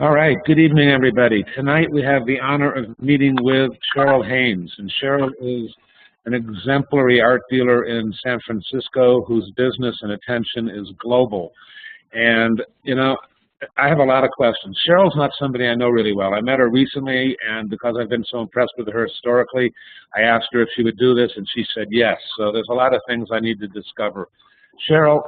All right, good evening, everybody. Tonight we have the honor of meeting with Cheryl Haines, and Cheryl is an exemplary art dealer in San Francisco whose business and attention is global. And, you know, I have a lot of questions. Cheryl's not somebody I know really well. I met her recently, and because I've been so impressed with her historically, I asked her if she would do this, and she said yes. So there's a lot of things I need to discover. Cheryl,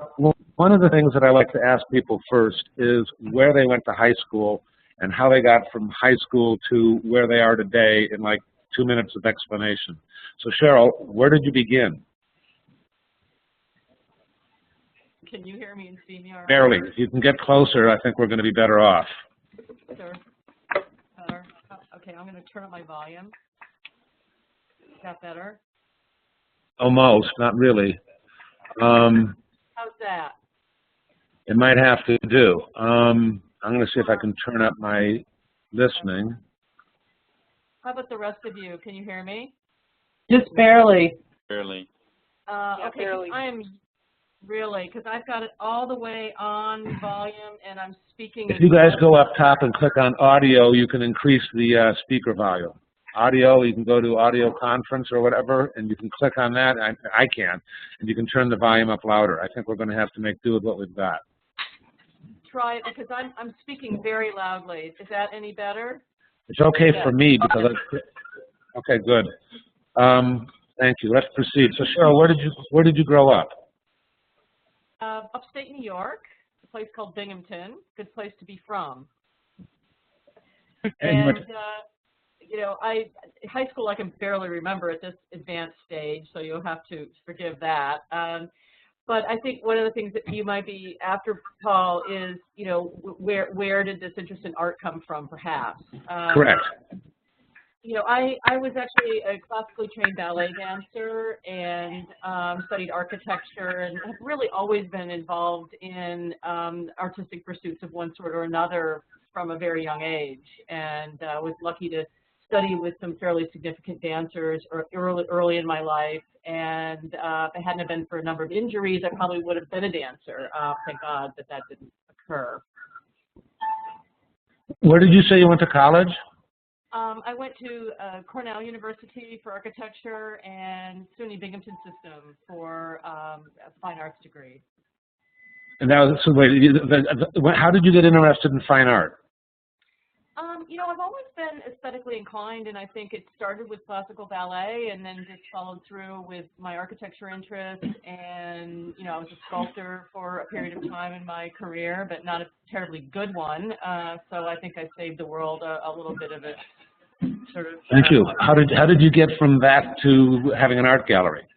one of the things that I like to ask people first is where they went to high school and how they got from high school to where they are today in like 2 minutes of explanation. So Cheryl, where did you begin? Can you hear me and see me all right? Barely. If you can get closer, I think we're going to be better off. Sure. Better. Okay, I'm going to turn up my volume. Is that better? Almost, not really. How's that? It might have to do. I'm going to see if I can turn up my listening. How about the rest of you? Can you hear me? Just barely. Barely. Okay, barely. I am really, because I've got it all the way on volume and I'm speaking. If you guys go up top and click on audio, you can increase the speaker volume. Audio, you can go to audio conference or whatever, and you can click on that. I can, and you can turn the volume up louder. I think we're going to have to make do with what we've got. Try it, because I'm speaking very loudly. Is that any better? It's okay for me because okay, good. Thank you. Let's proceed. So Cheryl, where did you grow up? Upstate New York, a place called Binghamton. Good place to be from. And you know, high school I can barely remember at this advanced stage, so you'll have to forgive that. But I think one of the things that you might be after, Paul, is, you know, where did this interest in art come from, perhaps? Correct. You know, I was actually a classically trained ballet dancer and studied architecture and have really always been involved in artistic pursuits of one sort or another from a very young age, and was lucky to study with some fairly significant dancers early in my life, and if it hadn't been for a number of injuries, I probably would have been a dancer. Thank God that didn't occur. Where did you say you went to college? I went to Cornell University for architecture and SUNY Binghamton System for a fine arts degree. And that was, so wait, how did you get interested in fine art? You know, I've always been aesthetically inclined, and I think it started with classical ballet and then just followed through with my architecture interests. And, you know, I was a sculptor for a period of time in my career, but not a terribly good one. So I think I saved the world a little bit of it. Sort of. Thank you. How did you get from that to having an art gallery?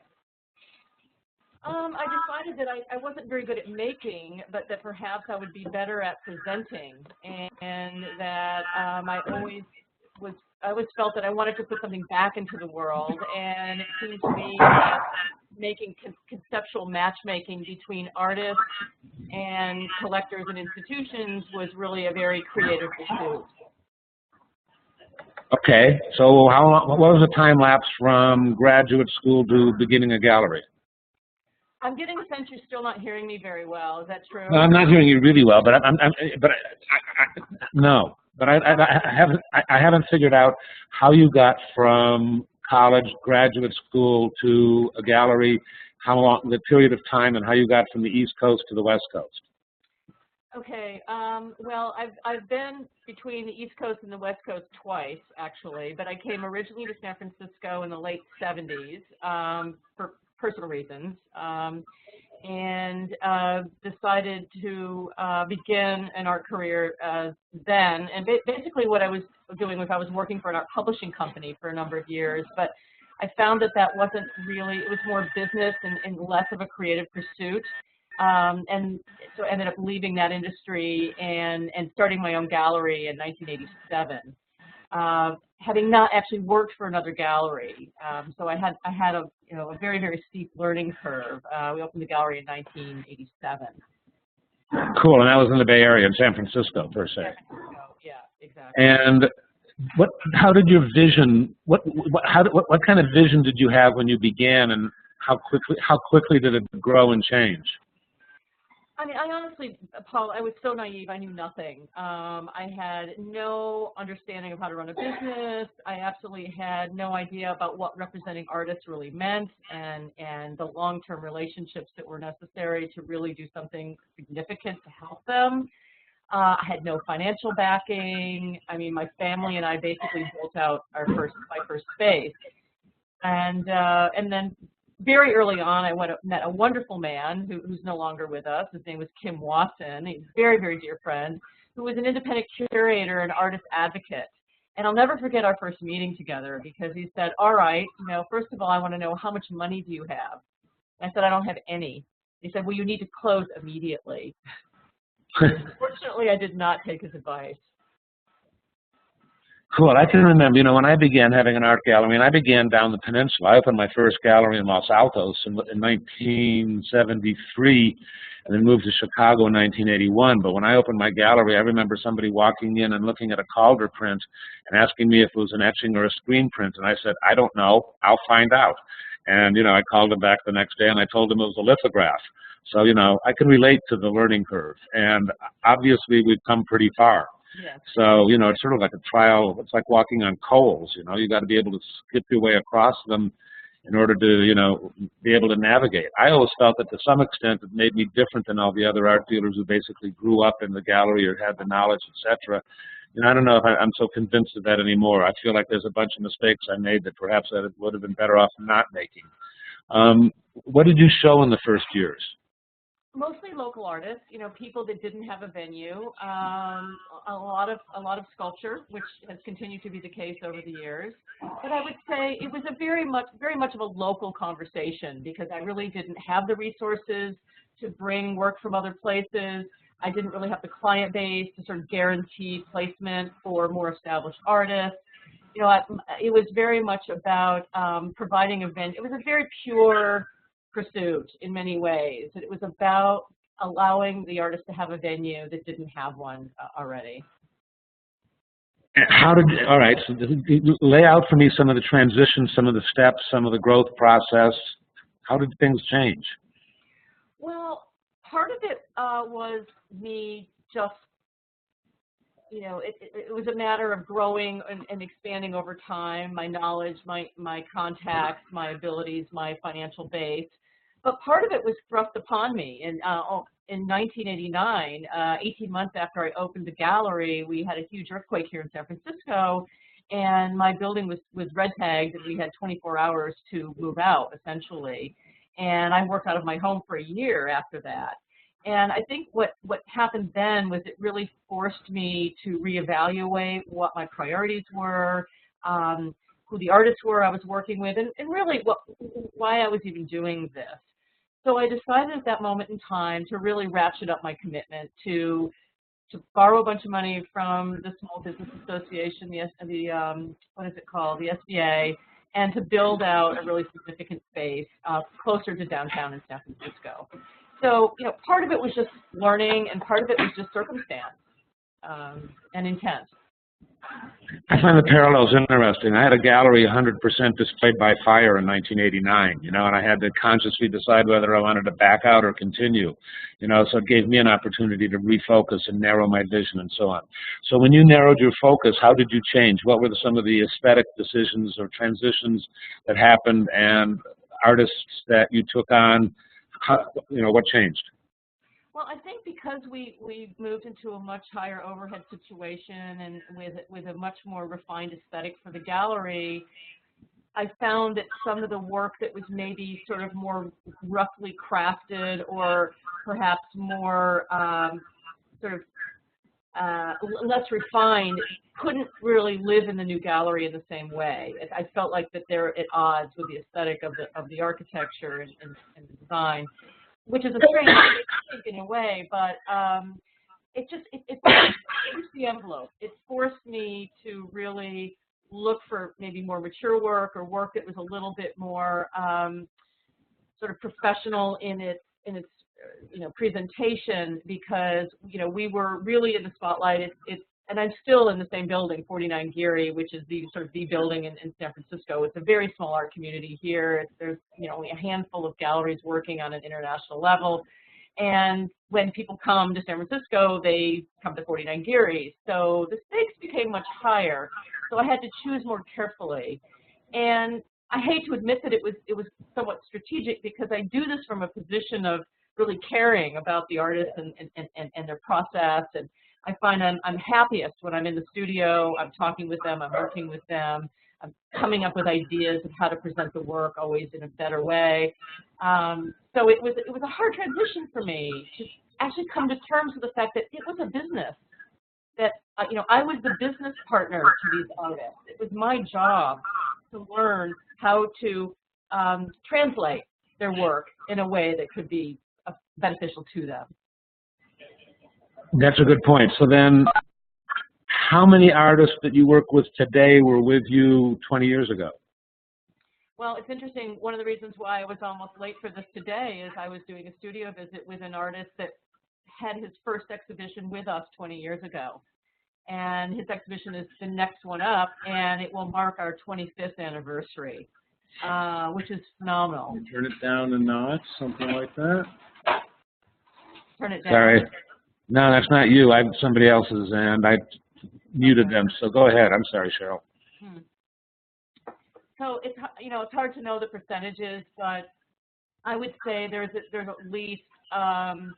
I decided that I wasn't very good at making, but that perhaps I would be better at presenting, and that I always felt that I wanted to put something back into the world, and it seemed to me that making conceptual matchmaking between artists and collectors and institutions was really a very creative pursuit. Okay, so what was the time lapse from graduate school to beginning a gallery? I'm getting the sense you're still not hearing me very well. Is that true? No, I'm not hearing you really well, but I haven't figured out how you got from college, graduate school to a gallery, how long, the period of time, and how you got from the East Coast to the West Coast. Okay. Well, I've been between the East Coast and the West Coast twice, actually, but I came originally to San Francisco in the late 70s for personal reasons, and decided to begin an art career then. And basically what I was doing was I was working for an art publishing company for a number of years, but I found that wasn't really, it was more business and less of a creative pursuit. And so I ended up leaving that industry and starting my own gallery in 1987. Having not actually worked for another gallery, so I had a very, very steep learning curve. We opened the gallery in 1987. Cool, and that was in the Bay Area in San Francisco, per se. San Francisco, yeah, exactly. And how did your vision? What kind of vision did you have when you began, and how quickly did it grow and change? I mean, I honestly, Paul, I was so naive. I knew nothing. I had no understanding of how to run a business. I absolutely had no idea about what representing artists really meant and the long-term relationships that were necessary to really do something significant to help them. I had no financial backing. I mean, my family and I basically built out my first space. And then very early on, I met a wonderful man who's no longer with us. His name was Kim Watson. He's a very, very dear friend who was an independent curator and artist advocate. And I'll never forget our first meeting together because he said, all right, first of all, I want to know how much money do you have? And I said, I don't have any. He said, well, you need to close immediately. Fortunately, I did not take his advice. Cool. I can remember, when I began having an art gallery, and I began down the peninsula. I opened my first gallery in Los Altos in 1973, and then moved to Chicago in 1981. But when I opened my gallery, I remember somebody walking in and looking at a Calder print and asking me if it was an etching or a screen print. And I said, I don't know. I'll find out. And, I called him back the next day, and I told him it was a lithograph. So, I can relate to the learning curve. And obviously, we've come pretty far. Yes. So, it's sort of like a trial. It's like walking on coals, you got to be able to skip your way across them in order to, be able to navigate. I always felt that to some extent it made me different than all the other art dealers who basically grew up in the gallery or had the knowledge, etc. I don't know if I'm so convinced of that anymore. I feel like there's a bunch of mistakes I made that perhaps I would have been better off not making. What did you show in the first years? Mostly local artists, people that didn't have a venue. A lot of sculpture, which has continued to be the case over the years. But I would say it was a very much of a local conversation because I really didn't have the resources to bring work from other places. I didn't really have the client base to sort of guarantee placement for more established artists. It was very much about providing a venue. It was a very pure pursuit in many ways. It was about allowing the artist to have a venue that didn't have one already. All right, so lay out for me some of the transitions, some of the steps, some of the growth process. How did things change? Well, part of it was me just, it was a matter of growing and expanding over time, my knowledge, my contacts, my abilities, my financial base. But part of it was thrust upon me. In 1989, 18 months after I opened the gallery, we had a huge earthquake here in San Francisco, and my building was red tagged, and we had 24 hours to move out, essentially. And I worked out of my home for a year after that. And I think what happened then was it really forced me to reevaluate what my priorities were, who the artists were I was working with, and really why I was even doing this. So I decided at that moment in time to really ratchet up my commitment to borrow a bunch of money from the Small Business Association, what is it called, the SBA, and to build out a really significant space closer to downtown in San Francisco. So, part of it was just learning, and part of it was just circumstance and intent. I find the parallels interesting. I had a gallery 100% displayed by fire in 1989, and I had to consciously decide whether I wanted to back out or continue, so it gave me an opportunity to refocus and narrow my vision and so on. So when you narrowed your focus, how did you change? What were some of the aesthetic decisions or transitions that happened, and artists that you took on? What changed? Well, I think because we moved into a much higher overhead situation and with a much more refined aesthetic for the gallery, I found that some of the work that was maybe sort of more roughly crafted or perhaps more less refined couldn't really live in the new gallery in the same way. I felt like that they're at odds with the aesthetic of the architecture and the design, which is a strange thing in a way, but it pushed the envelope. It forced me to really look for maybe more mature work or work that was a little bit more sort of professional in its presentation, because we were really in the spotlight. And I'm still in the same building, 49 Geary, which is the building in San Francisco. It's a very small art community here. There's only a handful of galleries working on an international level, And when people come to San Francisco, they come to 49 Geary's. So the stakes became much higher. So I had to choose more carefully. And I hate to admit that it was somewhat strategic, because I do this from a position of really caring about the artists and their process. And I find I'm happiest when I'm in the studio, I'm talking with them, I'm working with them, I'm coming up with ideas of how to present the work always in a better way. So it was a hard transition for me to actually come to terms with the fact that it was a business, that I was the business partner to these artists. It was my job to learn how to translate their work in a way that could be beneficial to them. That's a good point. So then, how many artists that you work with today were with you 20 years ago? Well, it's interesting. One of the reasons why I was almost late for this today is I was doing a studio visit with an artist that had his first exhibition with us 20 years ago. And his exhibition is the next one up, and it will mark our 25th anniversary, which is phenomenal. You turn it down a notch, something like that? Turn it down. Sorry. No, that's not you. I'm somebody else's, and I muted them. So go ahead. I'm sorry, Cheryl. So it's it's hard to know the percentages, but I would say there's at least 10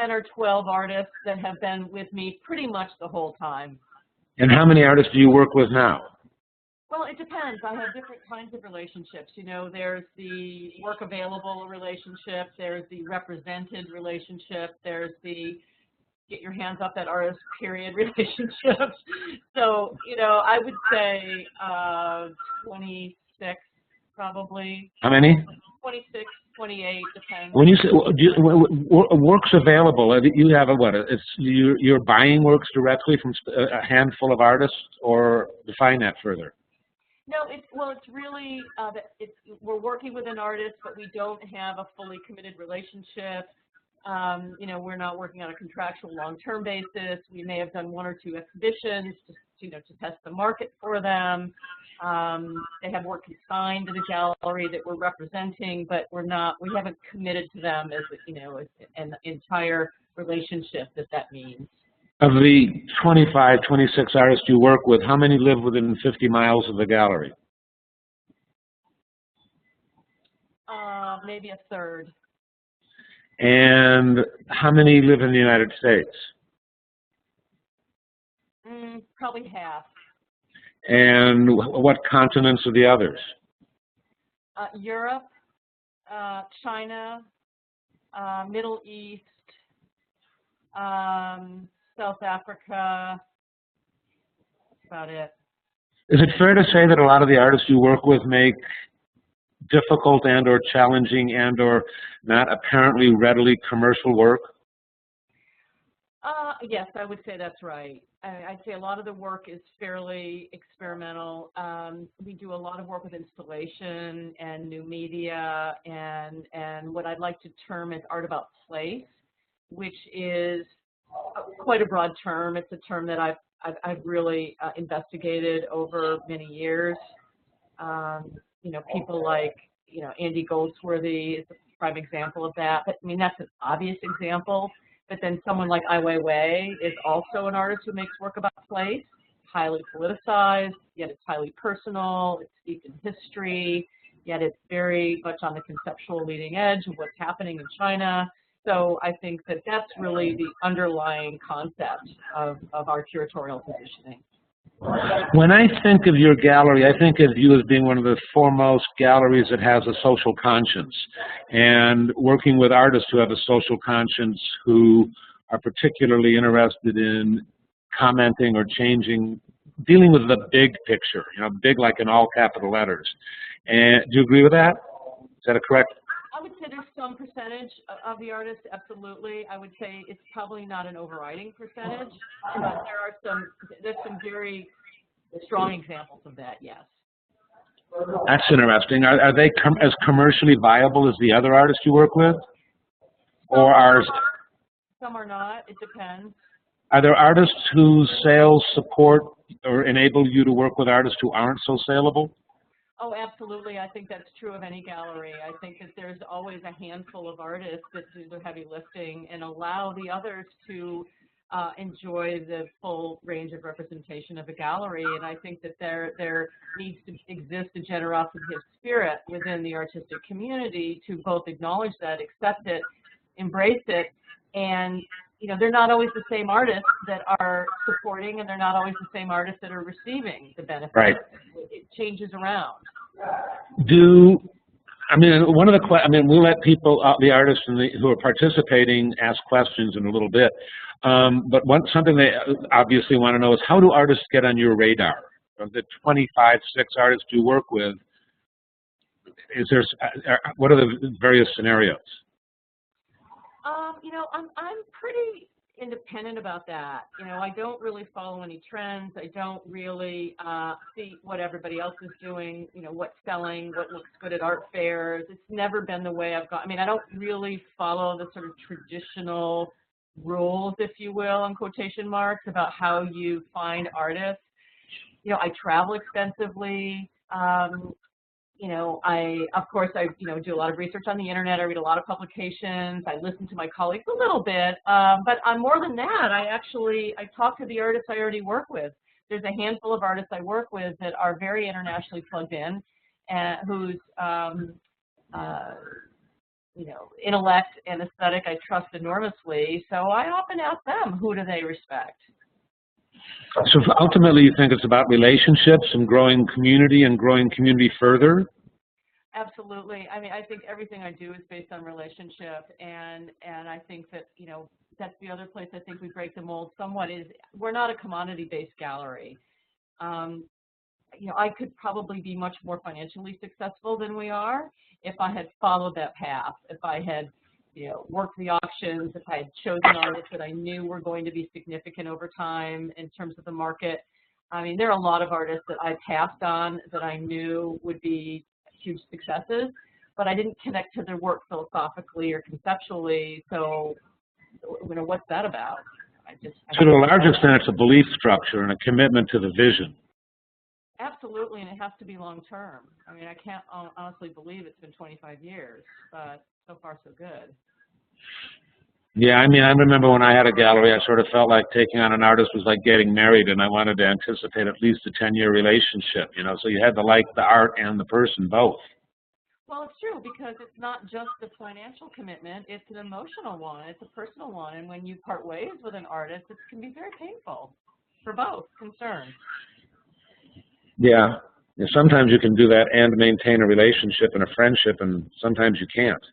or 12 artists that have been with me pretty much the whole time. And how many artists do you work with now? Well, it depends. I have different kinds of relationships. There's the work available relationship, there's the represented relationship, there's the get your hands up that artist period relationship. So, I would say 26 probably. How many? 26, 28, depends. When you say works available, you have you're buying works directly from a handful of artists, or define that further? No, it's really we're working with an artist, but we don't have a fully committed relationship. We're not working on a contractual long-term basis. We may have done one or two exhibitions to test the market for them. They have work consigned to the gallery that we're representing, but we haven't committed to them as an entire relationship that means. Of the 25, 26 artists you work with, how many live within 50 miles of the gallery? Maybe a third. And how many live in the United States? Probably half. And what continents are the others? Europe, China, Middle East, South Africa. That's about it. Is it fair to say that a lot of the artists you work with make difficult and or challenging and or not apparently readily commercial work? Yes, I would say that's right. I'd say a lot of the work is fairly experimental. We do a lot of work with installation and new media and what I'd like to term as art about place, which is quite a broad term. It's a term that I've really investigated over many years. People like Andy Goldsworthy is a prime example of that. But that's an obvious example. But then someone like Ai Weiwei is also an artist who makes work about place, highly politicized, yet it's highly personal, it's steeped in history, yet it's very much on the conceptual leading edge of what's happening in China. So I think that that's really the underlying concept of our curatorial positioning. When I think of your gallery, I think of you as being one of the foremost galleries that has a social conscience, and working with artists who have a social conscience, who are particularly interested in commenting or changing, dealing with the big picture, big like in all capital letters. And do you agree with that? Is that a correct? I would say there's some percentage of the artists, absolutely. I would say it's probably not an overriding percentage, but there's some very strong examples of that, yes. That's interesting. Are they as commercially viable as the other artists you work with? Or some are not, it depends. Are there artists whose sales support or enable you to work with artists who aren't so saleable? Oh, absolutely. I think that's true of any gallery. I think that there's always a handful of artists that do the heavy lifting and allow the others to enjoy the full range of representation of a gallery. And I think that there needs to exist a generosity of spirit within the artistic community to both acknowledge that, accept it, embrace it, and they're not always the same artists that are supporting, and they're not always the same artists that are receiving the benefits. Right. It changes around. We'll let people, the artists who are participating, ask questions in a little bit. But something they obviously want to know is, how do artists get on your radar? Of the 25, 6 artists you work with, what are the various scenarios? I'm pretty independent about that. I don't really follow any trends. I don't really see what everybody else is doing, what's selling, what looks good at art fairs. It's never been the way I've gone. I don't really follow the sort of traditional rules, if you will, in quotation marks, about how you find artists. I travel extensively. I do a lot of research on the internet. I read a lot of publications. I listen to my colleagues a little bit. But more than that, I talk to the artists I already work with. There's a handful of artists I work with that are very internationally plugged in, and whose intellect and aesthetic I trust enormously. So I often ask them, who do they respect? So ultimately, you think it's about relationships and growing community further? Absolutely. I think everything I do is based on relationship, and I think that, that's the other place I think we break the mold somewhat, is we're not a commodity-based gallery. I could probably be much more financially successful than we are if I had followed that path, if I had worked the auctions, if I had chosen artists that I knew were going to be significant over time in terms of the market. There are a lot of artists that I passed on that I knew would be huge successes, but I didn't connect to their work philosophically or conceptually. So, what's that about? To a large extent, it's a belief structure and a commitment to the vision. Absolutely, and it has to be long term. I can't honestly believe it's been 25 years, but so far so good. Yeah, I remember when I had a gallery, I sort of felt like taking on an artist was like getting married, and I wanted to anticipate at least a 10-year relationship, so you had to like the art and the person both. Well, it's true, because it's not just the financial commitment, it's an emotional one, it's a personal one, and when you part ways with an artist, it can be very painful for both concerned. Yeah, sometimes you can do that and maintain a relationship and a friendship, and sometimes you can't.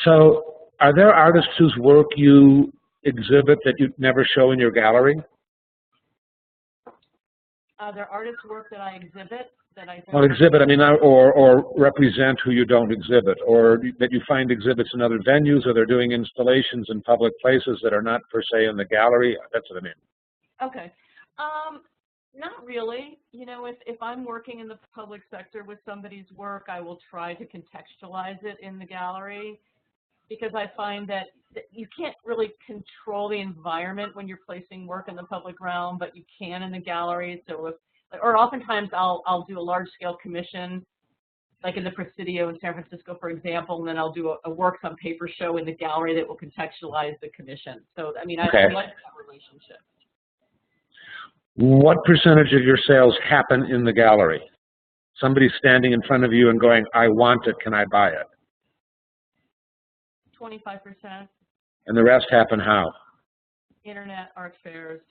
So, are there artists whose work you exhibit that you never show in your gallery? There are artists' work that I exhibit that I don't. Well, exhibit, or represent who you don't exhibit, or that you find exhibits in other venues, or they're doing installations in public places that are not per se in the gallery. That's what I mean. Okay. Not really. If I'm working in the public sector with somebody's work, I will try to contextualize it in the gallery, because I find that you can't really control the environment when you're placing work in the public realm, but you can in the gallery. So or oftentimes I'll do a large-scale commission, like in the Presidio in San Francisco, for example, and then I'll do a works on paper show in the gallery that will contextualize the commission. So, I like that relationship. What percentage of your sales happen in the gallery? Somebody standing in front of you and going, I want it, can I buy it? 25%. And the rest happen how? Internet, art fairs,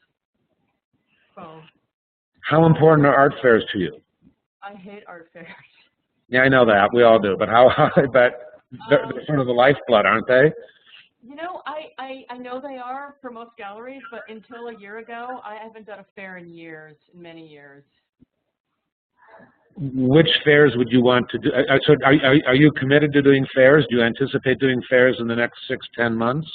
phone. How important are art fairs to you? I hate art fairs. Yeah, I know that. We all do. But they're sort of the lifeblood, aren't they? I know they are for most galleries, but until a year ago, I haven't done a fair in many years. Which fairs would you want to do? So are you committed to doing fairs? Do you anticipate doing fairs in the next 6-10 months?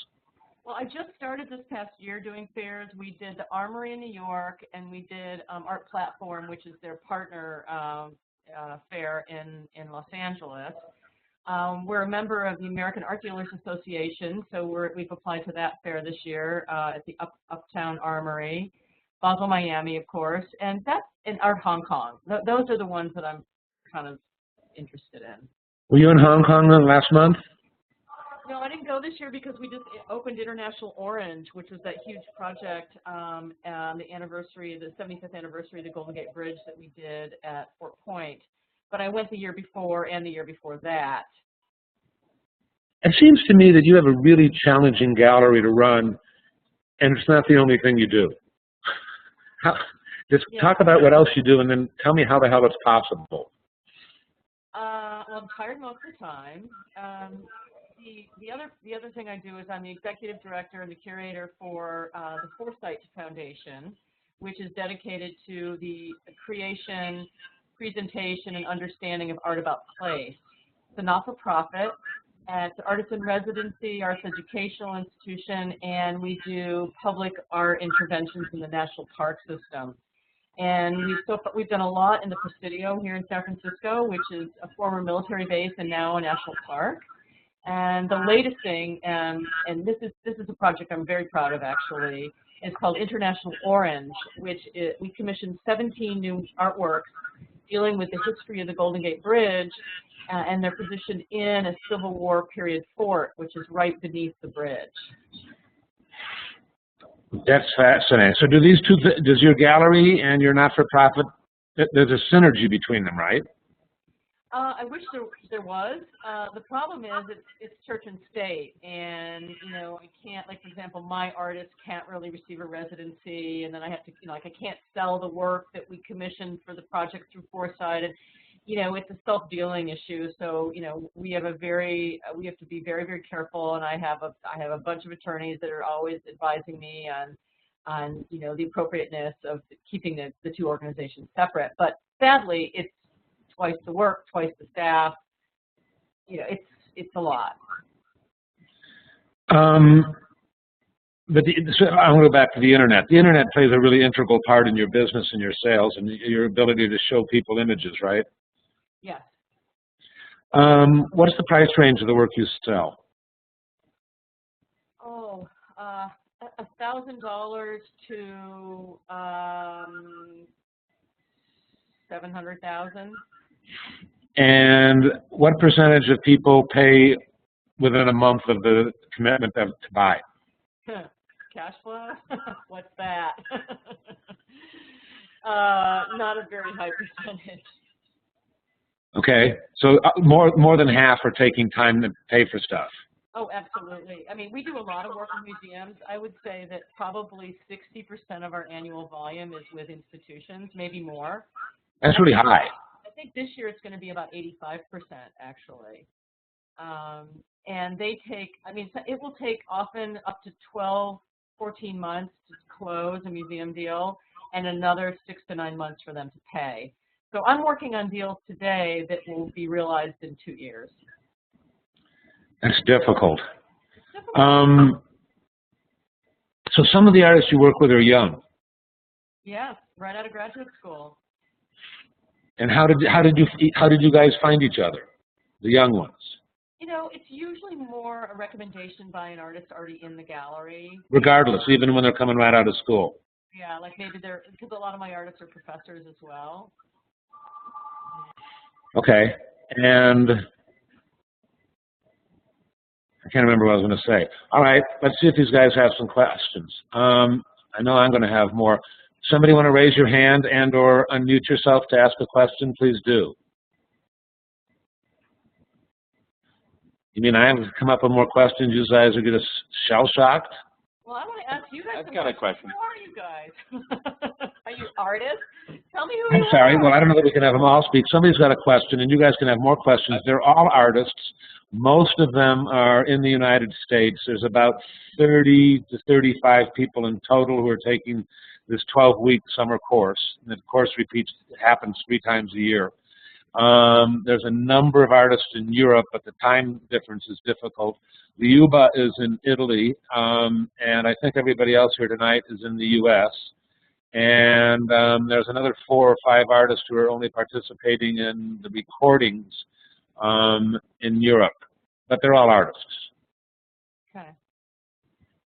Well, I just started this past year doing fairs. We did the Armory in New York, and we did Art Platform, which is their partner fair in Los Angeles. We're a member of the American Art Dealers Association, so we've applied to that fair this year at the Uptown Armory. Basel, Miami, of course, and Art Hong Kong. Those are the ones that I'm kind of interested in. Were you in Hong Kong last month? No, I didn't go this year because we just opened International Orange, which was that huge project the anniversary, the 75th anniversary of the Golden Gate Bridge that we did at Fort Point. But I went the year before and the year before that. It seems to me that you have a really challenging gallery to run, and it's not the only thing you do. Just talk about what else you do, and then tell me how the hell it's possible. Well, I'm tired most of the time. The other thing I do is I'm the executive director and the curator for the Foresight Foundation, which is dedicated to the creation, presentation, and understanding of art about place. It's a not-for-profit. It's an artist in residency, arts educational institution, and we do public art interventions in the national park system. And we've done a lot in the Presidio here in San Francisco, which is a former military base and now a national park. And the latest thing, and this is a project I'm very proud of actually, is called International Orange, which we commissioned 17 new artworks dealing with the history of the Golden Gate Bridge, and they're positioned in a Civil War period fort, which is right beneath the bridge. That's fascinating. So do these two, does your gallery and your not-for-profit, there's a synergy between them, right? I wish there was. The problem is it's church and state, and I can't, like for example, my artist can't really receive a residency, and then I have to, like I can't sell the work that we commissioned for the project through Foresight, and it's a self-dealing issue. So we have to be very, very careful, and I have a bunch of attorneys that are always advising me on the appropriateness of keeping the two organizations separate. But sadly, it's twice the work, twice the staff. It's a lot. So I want to go back to the internet. The internet plays a really integral part in your business and your sales and your ability to show people images, right? Yes. What's the price range of the work you sell? Oh, $1,000 to $700,000. And what percentage of people pay within a month of the commitment to buy? Cash flow? What's that? Not a very high percentage. Okay, so more than half are taking time to pay for stuff. Oh, absolutely. I mean, we do a lot of work in museums. I would say that probably 60% of our annual volume is with institutions, maybe more. That's really high. I think this year it's going to be about 85% actually. And they take, it will take often up to 12, 14 months to close a museum deal and another 6 to 9 months for them to pay. So I'm working on deals today that will be realized in 2 years. That's difficult. So some of the artists you work with are young. Yeah, right out of graduate school. And how did you guys find each other, the young ones? It's usually more a recommendation by an artist already in the gallery. Regardless, even when they're coming right out of school. Yeah, like maybe because a lot of my artists are professors as well. Okay, and I can't remember what I was going to say. All right, let's see if these guys have some questions. I know I'm going to have more. Somebody want to raise your hand and or unmute yourself to ask a question? Please do. You mean I have to come up with more questions? You guys are getting shell-shocked? Well, I want to ask you guys. I've got a question. Who are you guys? Are you artists? Tell me who you are. I'm sorry. Well, I don't know that we can have them all speak. Somebody's got a question, and you guys can have more questions. They're all artists. Most of them are in the United States. There's about 30 to 35 people in total who are taking this 12-week summer course. And the course happens 3 times a year. There's a number of artists in Europe, but the time difference is difficult. Liuba is in Italy, and I think everybody else here tonight is in the U.S. And there's another 4 or 5 artists who are only participating in the recordings in Europe, but they're all artists. Okay.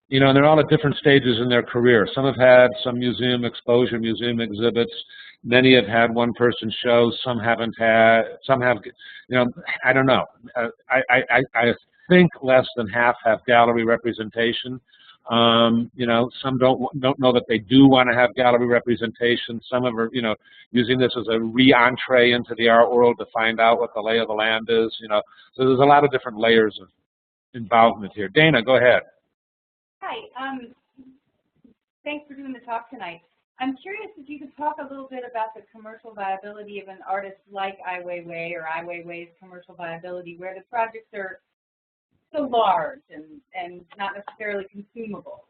you know, and they're all at different stages in their career. Some have had some museum exposure, museum exhibits. Many have had one-person shows. Some haven't had. Some have, you know, I don't know. I think less than half have gallery representation. You know, some don't know that they do want to have gallery representation. Some are, you know, using this as a re-entree into the art world to find out what the lay of the land is. You know, so there's a lot of different layers of involvement here. Dana, go ahead. Hi. Thanks for doing the talk tonight. I'm curious if you could talk a little bit about the commercial viability of an artist like Ai Weiwei or Ai Weiwei's commercial viability, where the projects are so large and not necessarily consumable.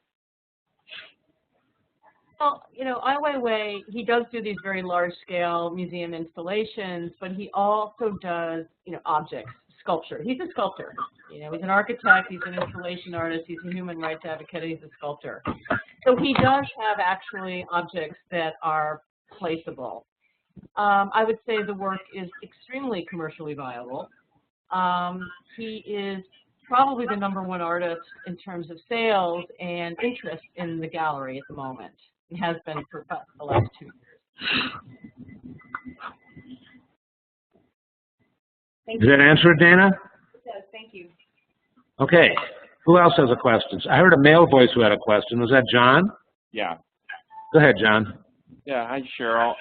Well, you know, Ai Weiwei, he does do these very large-scale museum installations, but he also does, you know, objects, sculpture. He's a sculptor. You know, he's an architect, he's an installation artist, he's a human rights advocate, he's a sculptor. So he does have actually objects that are placeable. I would say the work is extremely commercially viable. He is probably the #1 artist in terms of sales and interest in the gallery at the moment. He has been for about the last 2 years. Did that answer it, Dana? It does. Thank you. Okay. Who else has a question? I heard a male voice who had a question. Was that John? Yeah. Go ahead, John. Yeah. Hi, Cheryl.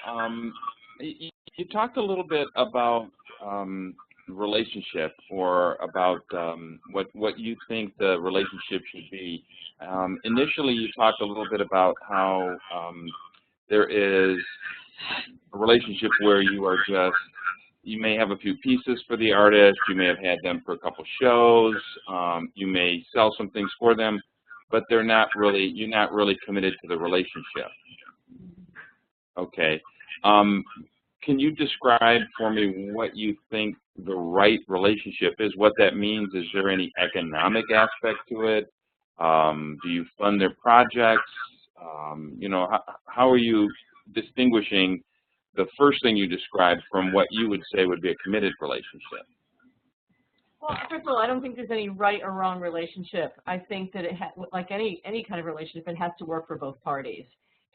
You talked a little bit about relationship, or about what you think the relationship should be. Initially, you talked a little bit about how there is a relationship where you may have a few pieces for the artist, you may have had them for a couple shows, you may sell some things for them, but you're not really committed to the relationship. Okay. Can you describe for me what you think the right relationship is, what that means? Is there any economic aspect to it? Do you fund their projects? You know, how are you distinguishing the first thing you described from what you would say would be a committed relationship? Well, first of all, I don't think there's any right or wrong relationship. I think that like any kind of relationship, it has to work for both parties.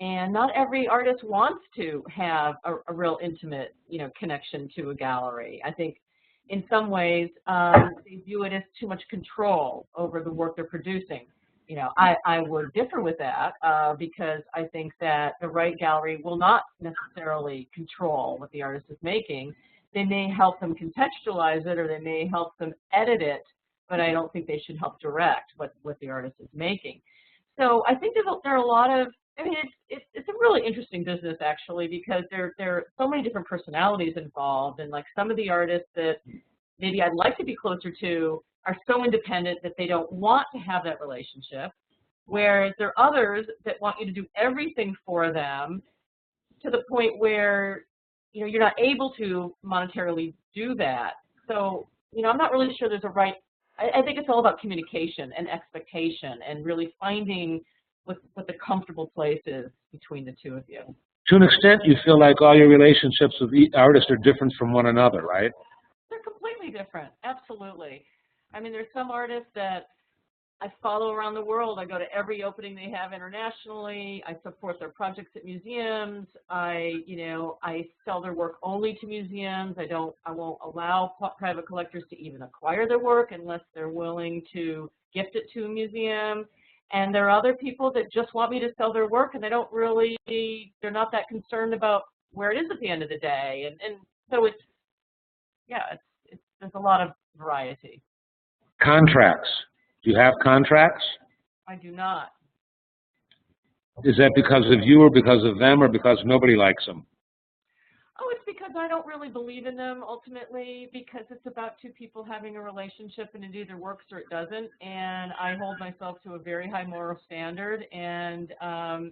And not every artist wants to have a real intimate, you know, connection to a gallery. I think in some ways they view it as too much control over the work they're producing. You know, I would differ with that because I think that the right gallery will not necessarily control what the artist is making. They may help them contextualize it, or they may help them edit it, but I don't think they should help direct what the artist is making. So I think there are a lot of, I mean, it's a really interesting business actually, because there are so many different personalities involved, and like some of the artists that maybe I'd like to be closer to are so independent that they don't want to have that relationship, whereas there are others that want you to do everything for them to the point where, you know, you're not able to monetarily do that. So, you know, I'm not really sure there's a right, I think it's all about communication and expectation and really finding what the comfortable place is between the two of you. To an extent, you feel like all your relationships with the artists are different from one another, right? They're completely different, absolutely. I mean, there's some artists that I follow around the world. I go to every opening they have internationally. I support their projects at museums. I sell their work only to museums. I won't allow private collectors to even acquire their work unless they're willing to gift it to a museum. And there are other people that just want me to sell their work, and they're not that concerned about where it is at the end of the day. And so there's a lot of variety. Contracts. Do you have contracts? I do not. Is that because of you, or because of them, or because nobody likes them? Oh, it's because I don't really believe in them ultimately, because it's about two people having a relationship, and it either works or it doesn't. And I hold myself to a very high moral standard, and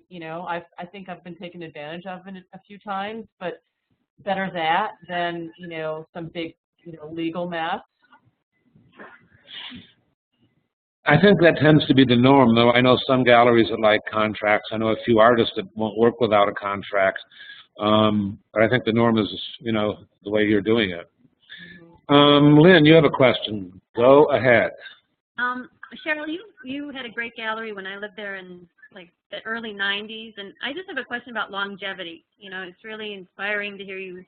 you know, I think I've been taken advantage of a few times, but better that than, you know, some big, you know, legal mess. I think that tends to be the norm, though. I know some galleries that like contracts. I know a few artists that won't work without a contract. But I think the norm is, you know, the way you're doing it. Lynn, you have a question. Go ahead. Cheryl, you had a great gallery when I lived there in like the early 90s, and I just have a question about longevity. You know, it's really inspiring to hear you,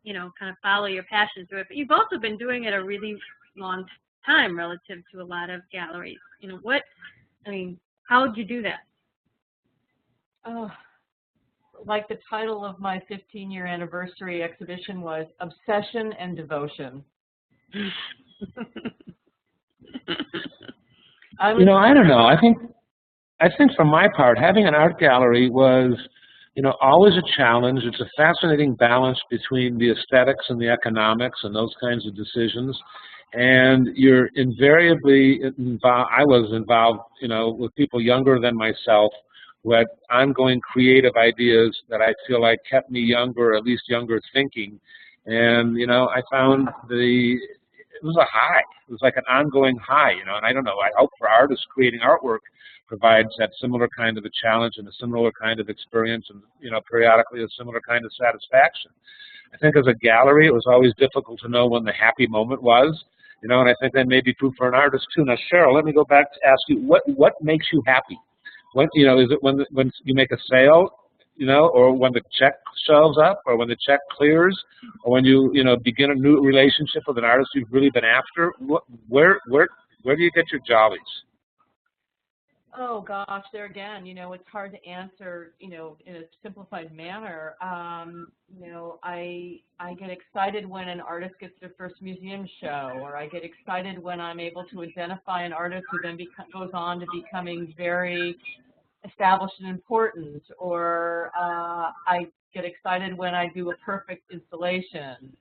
you know, kind of follow your passion through it. But you've also been doing it a really long time relative to a lot of galleries. You know, how did you do that? Oh, like the title of my 15-year anniversary exhibition was, Obsession and Devotion. You know, I don't know. I think for my part, having an art gallery was, you know, always a challenge. It's a fascinating balance between the aesthetics and the economics and those kinds of decisions. And you're invariably involved. I was involved, you know, with people younger than myself who had ongoing creative ideas that I feel like kept me younger, or at least younger thinking. And, you know, I found it was a high. It was like an ongoing high, you know, and I don't know, I hope for artists creating artwork provides that similar kind of a challenge and a similar kind of experience and, you know, periodically a similar kind of satisfaction. I think as a gallery, it was always difficult to know when the happy moment was, you know, and I think that may be true for an artist too. Now, Cheryl, let me go back to ask you, what makes you happy? When, you know, is it when you make a sale, you know, or when the check shows up, or when the check clears, or when you know, begin a new relationship with an artist you've really been after? Where do you get your jollies? Oh gosh, there again, you know, it's hard to answer, you know, in a simplified manner. You know, I get excited when an artist gets their first museum show, or I get excited when I'm able to identify an artist who then goes on to becoming very established and important, or I get excited when I do a perfect installation.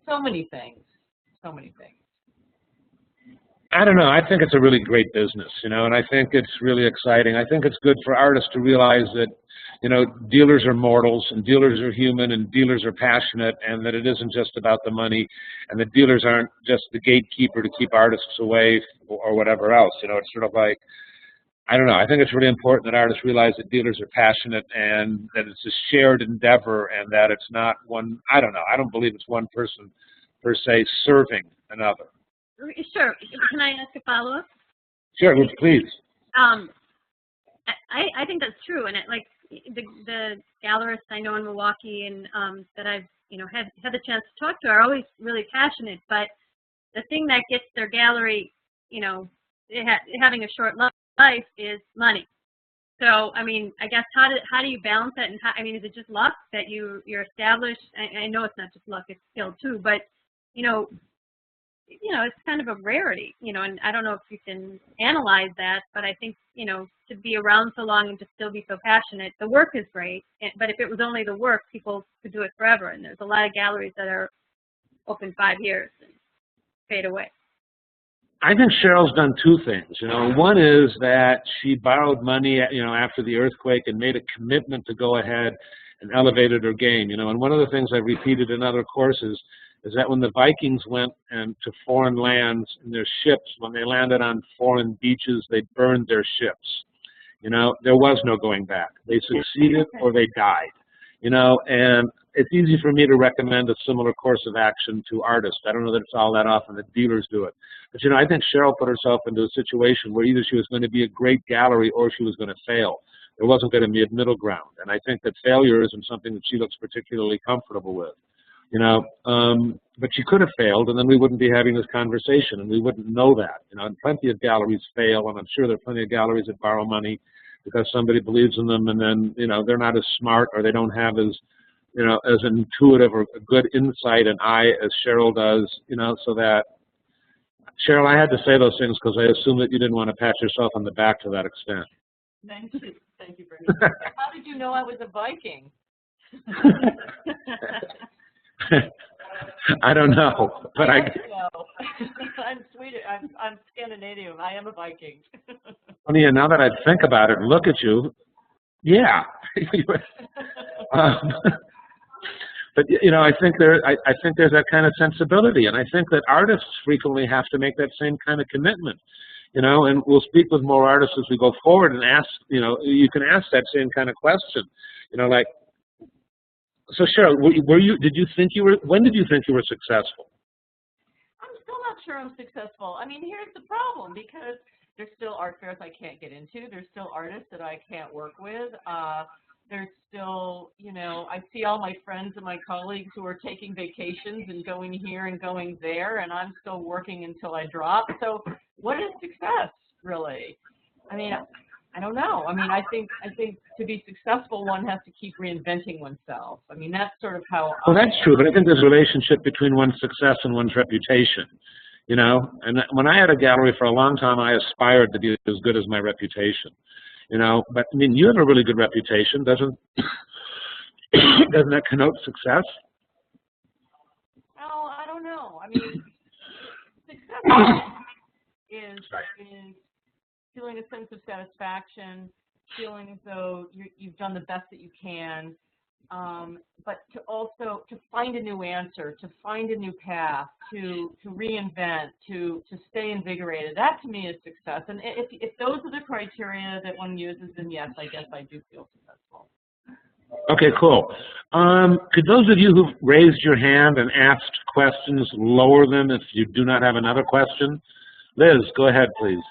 So many things. I don't know. I think it's a really great business, you know, and I think it's really exciting. I think it's good for artists to realize that, you know, dealers are mortals, and dealers are human, and dealers are passionate, and that it isn't just about the money, and that dealers aren't just the gatekeeper to keep artists away or whatever else. You know, it's sort of like, I don't know. I think it's really important that artists realize that dealers are passionate and that it's a shared endeavor, and that it's not one, I don't know. I don't believe it's one person per se serving another. Sure. Can I ask a follow-up? Sure, please. I think that's true, and like the gallerists I know in Milwaukee and that I've, you know, had the chance to talk to are always really passionate. But the thing that gets their gallery, you know, having a short life is money. So I mean, I guess how do you balance that? And I mean, is it just luck that you're established? I know it's not just luck; it's skill too. But you know, it's kind of a rarity, you know, and I don't know if you can analyze that, but I think, you know, to be around so long and to still be so passionate, the work is great, but if it was only the work, people could do it forever, and there's a lot of galleries that are open 5 years and fade away. I think Cheryl's done two things, you know. One is that she borrowed money, you know, after the earthquake and made a commitment to go ahead and elevated her game, you know, and one of the things I've repeated in other courses is that when the Vikings went to foreign lands in their ships, when they landed on foreign beaches, they burned their ships. You know, there was no going back. They succeeded or they died. You know, and it's easy for me to recommend a similar course of action to artists. I don't know that it's all that often that dealers do it. But, you know, I think Cheryl put herself into a situation where either she was going to be a great gallery or she was going to fail. There wasn't going to be a middle ground. And I think that failure isn't something that she looks particularly comfortable with. You know, but she could have failed, and then we wouldn't be having this conversation, and we wouldn't know that. You know, and plenty of galleries fail, and I'm sure there are plenty of galleries that borrow money because somebody believes in them, and then, you know, they're not as smart, or they don't have as, you know, as intuitive or a good insight and eye as Cheryl does. You know, so that, Cheryl, I had to say those things because I assume that you didn't want to pat yourself on the back to that extent. Thank you, Bernie. How did you know I was a Viking? I don't know, but I know. I'm Swedish. I'm Scandinavian. I am a Viking. Funny, now that I think about it and look at you, yeah. But you know, I think there's that kind of sensibility, and I think that artists frequently have to make that same kind of commitment. You know, and we'll speak with more artists as we go forward and ask. You know, you can ask that same kind of question. You know, like. So Cheryl, when did you think you were successful? I'm still not sure I'm successful. I mean, here's the problem, because there's still art fairs I can't get into. There's still artists that I can't work with. There's still, you know, I see all my friends and my colleagues who are taking vacations and going here and going there, and I'm still working until I drop. So what is success, really? I mean, I don't know. I mean, I think to be successful, one has to keep reinventing oneself. I mean, that's sort of how. Well, that's true, but I think there's a relationship between one's success and one's reputation. You know, and when I had a gallery for a long time, I aspired to be as good as my reputation. You know, but I mean, you have a really good reputation, doesn't that connote success? Oh, I don't know. I mean, success is feeling a sense of satisfaction, feeling as though you've done the best that you can, but to find a new answer, to find a new path, to reinvent, to stay invigorated. That to me is success. And if those are the criteria that one uses, then yes, I guess I do feel successful. Okay, cool. Could those of you who've raised your hand and asked questions lower them if you do not have another question? Liz, go ahead, please.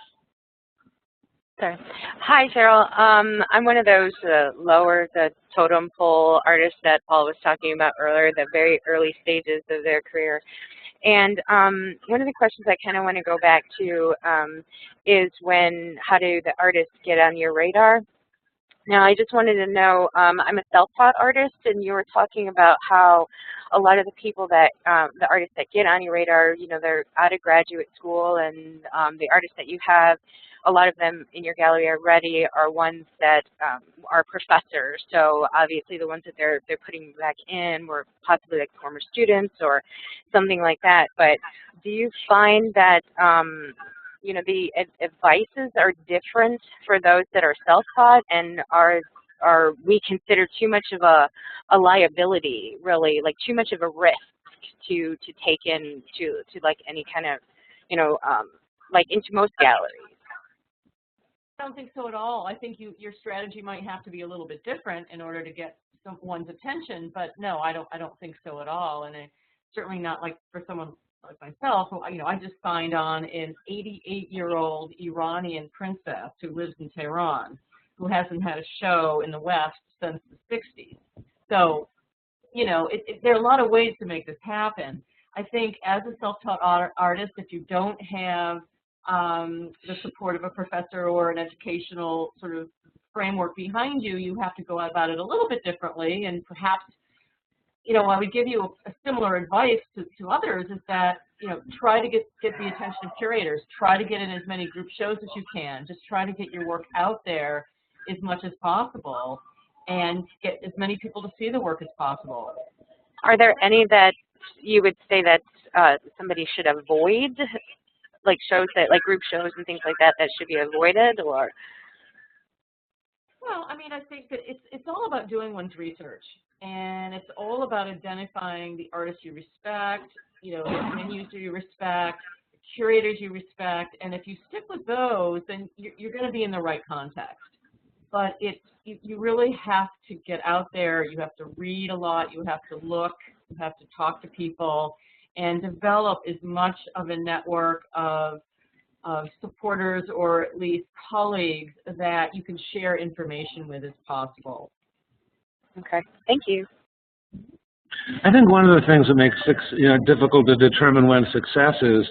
Sorry. Hi, Cheryl. I'm one of those lower the totem pole artists that Paul was talking about earlier, the very early stages of their career. And one of the questions I kind of want to go back to is how do the artists get on your radar? Now, I just wanted to know, I'm a self-taught artist, and you were talking about how a lot of the people that, the artists that get on your radar, you know, they're out of graduate school, and the artists that you have, a lot of them in your gallery already are ones that are professors. So obviously the ones that they're putting back in were possibly like former students or something like that. But do you find that you know, the advices are different for those that are self-taught, and are we considered too much of a liability, really, like too much of a risk to take in to like any kind of, you know, like into most galleries? I don't think so at all. I think your strategy might have to be a little bit different in order to get someone's attention, but no, I don't think so at all, and certainly not like for someone like myself, who, you know, I just signed on an 88-year-old Iranian princess who lives in Tehran, who hasn't had a show in the West since the 60s. So, you know, there are a lot of ways to make this happen. I think as a self-taught artist, if you don't have the support of a professor or an educational sort of framework behind you, you have to go about it a little bit differently, and perhaps, you know, I would give you a similar advice to others is that, you know, try to get the attention of curators. Try to get in as many group shows as you can. Just try to get your work out there as much as possible and get as many people to see the work as possible. Are there any that you would say that somebody should avoid, like shows that, like group shows and things like that, that should be avoided, or? Well, I mean, I think that it's all about doing one's research. And it's all about identifying the artists you respect, you know, the venues you respect, the curators you respect, and if you stick with those, then you're going to be in the right context. But you really have to get out there. You have to read a lot. You have to look. You have to talk to people, and develop as much of a network of supporters or at least colleagues that you can share information with as possible. Okay, thank you. I think one of the things that makes difficult to determine when success is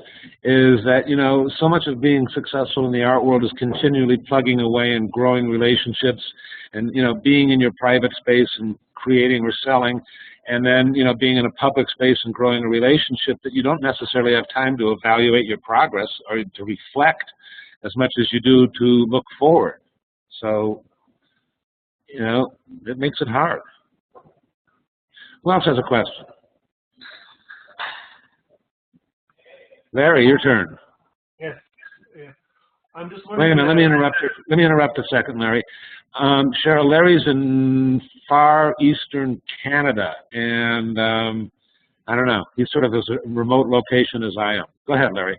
that, you know, so much of being successful in the art world is continually plugging away and growing relationships, and, you know, being in your private space and creating or selling, and then, you know, being in a public space and growing a relationship that you don't necessarily have time to evaluate your progress or to reflect as much as you do to look forward. So, you know, it makes it hard. Who else has a question? Larry, your turn. Yes. I'm just wondering. Wait a minute. Let me interrupt a second, Larry. Cheryl, Larry's in far eastern Canada, and I don't know. He's sort of as a remote location as I am. Go ahead, Larry.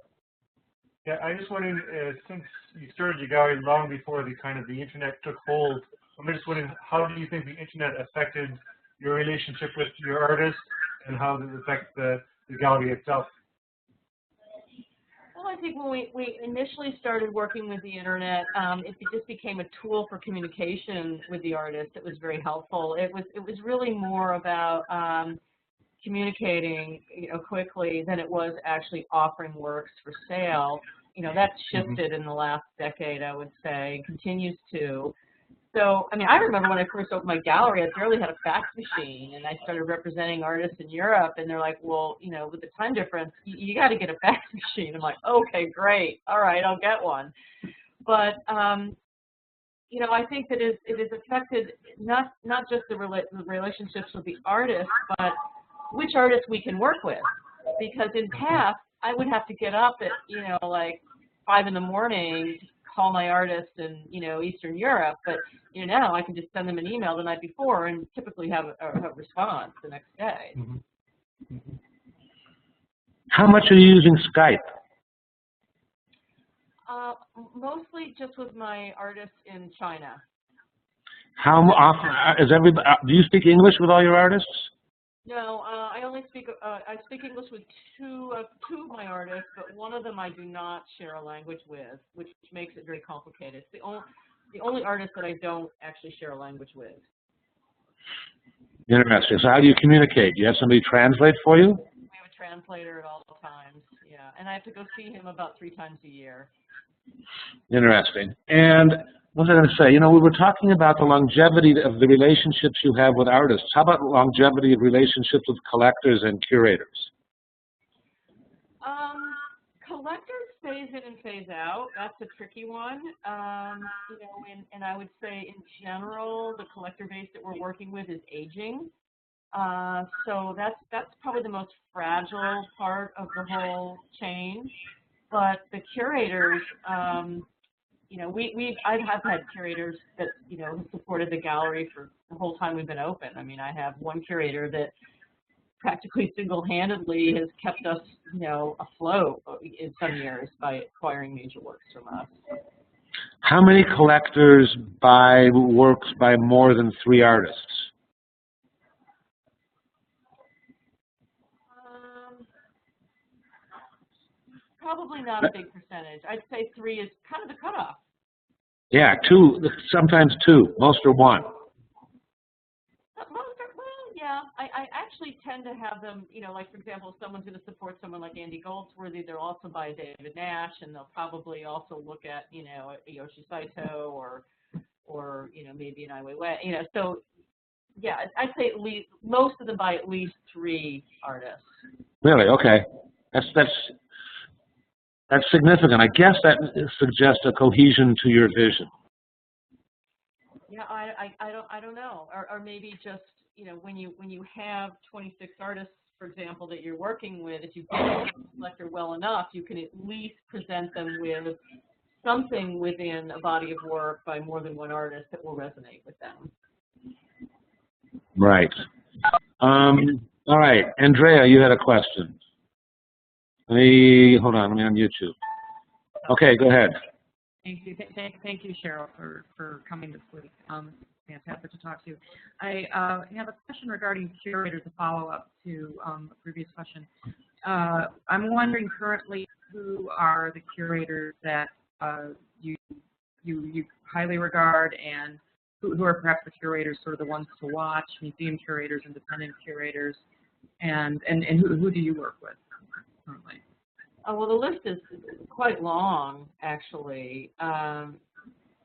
Yeah, I'm just wondering, since you started your gallery long before the internet took hold, I'm just wondering, how do you think the internet affected your relationship with your artists, and how does it affect the gallery itself? think when we initially started working with the internet, it just became a tool for communication with the artist. It was very helpful. It was really more about communicating, quickly than it was actually offering works for sale. That's shifted in the last decade, I would say, and continues to. So, I mean, I remember when I first opened my gallery, I barely had a fax machine, and I started representing artists in Europe, and they're like, well, with the time difference, you got to get a fax machine. I'm like, okay, great. All right, I'll get one. But, I think that it has affected not just the relationships with the artist, but which artists we can work with. Because in past, I would have to get up at, like 5 in the morning to call my artist in, Eastern Europe, but now I can just send them an email the night before and typically have a response the next day. How much are you using Skype? Mostly just with my artists in China. How often is everybody? Do you speak English with all your artists? No, I only speak. I speak English with two of my artists, but one of them I do not share a language with, which makes it very complicated. It's the only artist that I don't actually share a language with. Interesting. So how do you communicate? Do you have somebody translate for you? We have a translator at all times. Yeah, and I have to go see him about 3 times a year. Interesting. And what was I going to say? We were talking about the longevity of the relationships you have with artists. How about longevity of relationships with collectors and curators? Collectors phase in and phase out. That's a tricky one. And I would say in general, the collector base that we're working with is aging. So that's probably the most fragile part of the whole chain. But the curators, I've had curators that, have supported the gallery for the whole time we've been open. I mean, I have one curator that practically single-handedly has kept us, afloat in some years by acquiring major works from us. How many collectors buy works by more than 3 artists? Probably not a big percentage. I'd say 3 is kind of the cutoff. Yeah, 2, sometimes 2. Most are 1. Yeah, I actually tend to have them, like, for example, if someone's going to support someone like Andy Goldsworthy, they'll also buy David Nash, and they'll probably also look at, a Yoshi Saito or maybe an Ai Weiwei, so, yeah, I'd say at least, most of them buy at least 3 artists. Really? Okay. That's significant. I guess that suggests a cohesion to your vision. Yeah, I don't know, or maybe just when you have 26 artists, for example, that you're working with, if you get a collector well enough, you can at least present them with something within a body of work by more than one artist that will resonate with them. Right. All right, Andrea, you had a question. Hold on, let me on YouTube. Okay, go ahead. Thank you. Thank you, Cheryl, for coming this week. Fantastic to talk to you. I have a question regarding curators, a follow-up to a previous question. I'm wondering currently who are the curators that you highly regard, and who are perhaps the curators, sort of the ones to watch, museum curators, independent curators, and who do you work with currently? Well, the list is quite long, actually.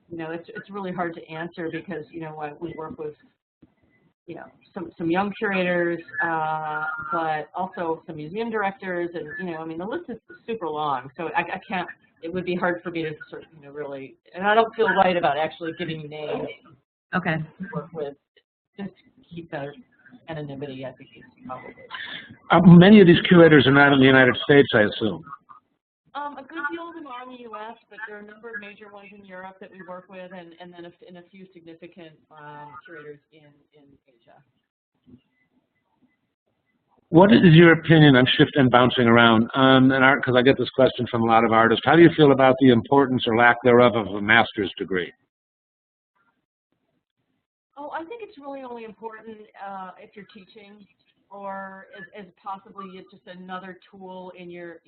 It's really hard to answer because, we work with, some young curators, but also some museum directors, and, the list is super long. So I can't, it would be hard for me to sort of, really, and I don't feel right about actually giving you names. Okay. To work with, just keep the anonymity, I think, is probably. Many of these curators are not in the United States, I assume. A good deal of them are in the U.S., but there are a number of major ones in Europe that we work with, and then a few significant curators in Asia. What is your opinion? I'm shifting and bouncing around on an art, because I get this question from a lot of artists. How do you feel about the importance or lack thereof of a master's degree? Oh, I think it's really only important if you're teaching, or as possibly it's just another tool in your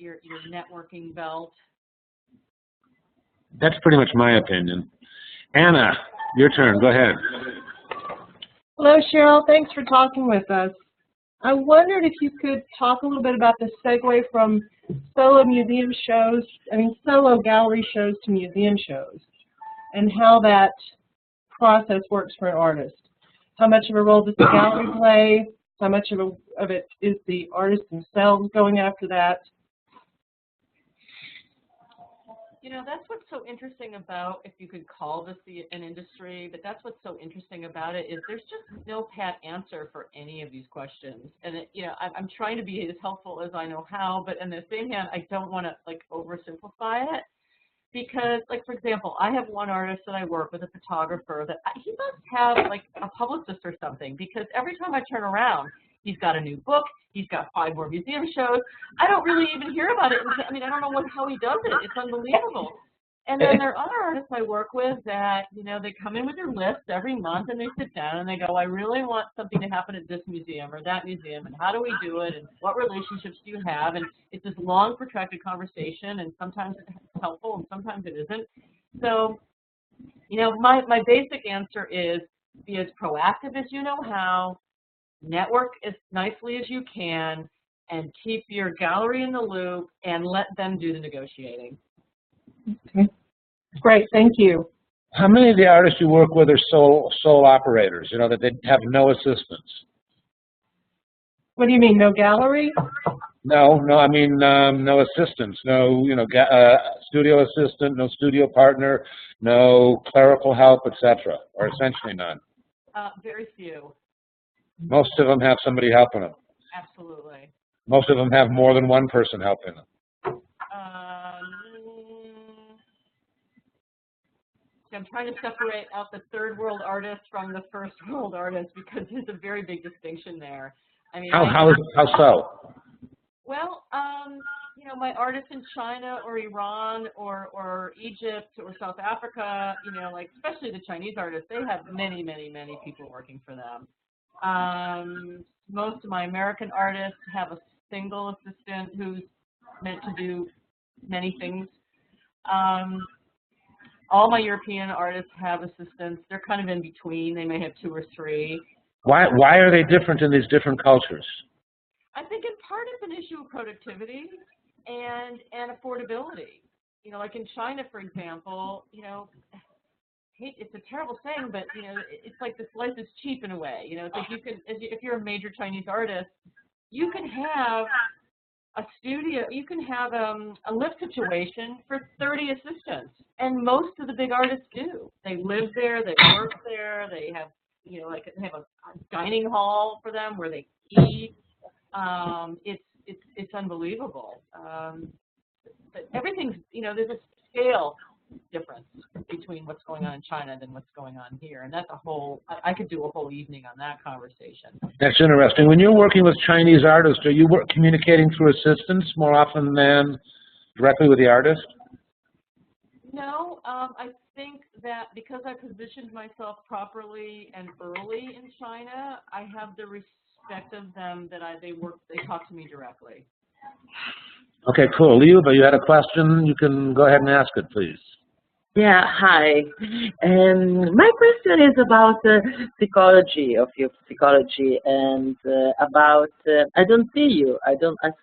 networking belt. That's pretty much my opinion. Anna, your turn. Go ahead. Hello, Cheryl. Thanks for talking with us. I wondered if you could talk a little bit about the segue from solo gallery shows to museum shows, and how that process works for an artist. How much of a role does the gallery play? How much of it is the artists themselves going after that? You know, that's what's so interesting about, if you could call this an industry, but that's what's so interesting about it, is there's just no pat answer for any of these questions. And, I'm trying to be as helpful as I know how, but on the same hand, I don't want to, oversimplify it. Because, for example, I have one artist that I work with, a photographer, that he must have, a publicist or something, because every time I turn around, he's got a new book, he's got 5 more museum shows. I don't really even hear about it. I don't know how he does it. It's unbelievable. And then there are other artists I work with that, they come in with their list every month and they sit down and they go, I really want something to happen at this museum or that museum, and how do we do it, and what relationships do you have? And it's this long, protracted conversation, and sometimes it's helpful and sometimes it isn't. So, my basic answer is be as proactive as you know how, network as nicely as you can, and keep your gallery in the loop and let them do the negotiating. Okay. Great, thank you. How many of the artists you work with are sole operators, that they have no assistants? What do you mean, no gallery? No, I mean no assistants, no, studio assistant, no studio partner, no clerical help, etc., or essentially none. Very few. Most of them have somebody helping them. Absolutely. Most of them have more than one person helping them. I'm trying to separate out the third world artists from the first world artists, because there's a very big distinction there. How so? Well, my artists in China or Iran or Egypt or South Africa, especially the Chinese artists, they have many, many, many people working for them. Most of my American artists have a single assistant who's meant to do many things. All my European artists have assistants. They're kind of in between. They may have 2 or 3. Why are they different in these different cultures? I think in part it's an issue of productivity and affordability. Like in China, for example, it's a terrible saying, but it's like this life is cheap in a way. It's like if you're a major Chinese artist, you can have a studio, you can have a lift situation for 30 assistants, and most of the big artists do. They live there, they work there, they have they have a dining hall for them where they eat. It's unbelievable. But everything's there's a scale difference between what's going on in China than what's going on here, and that's I could do a whole evening on that conversation. That's interesting. When you're working with Chinese artists, are you communicating through assistants more often than directly with the artist? No, I think that because I positioned myself properly and early in China, I have the respect of them that they talk to me directly. Okay, cool. Liuba, you had a question? You can go ahead and ask it, please. Yeah, hi. My question is about psychology, of your psychology, and about, I don't see you. I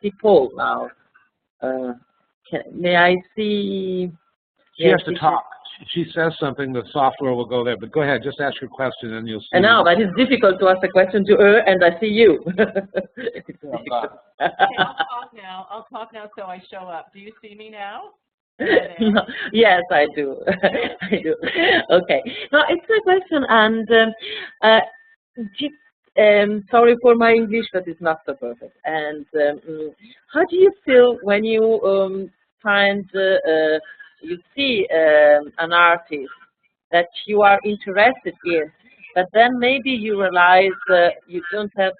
see Paul now. May I see? She has to talk. She says something, the software will go there. But go ahead, just ask your question and you'll see. I know, but it's difficult to ask a question to her and I see you. Okay, I'll talk now so I show up. Do you see me now? No, yes, I do. I do. Okay. Now, it's a question, and sorry for my English, but it's not so perfect. And how do you feel when you find you see an artist that you are interested in, but then maybe you realize you don't have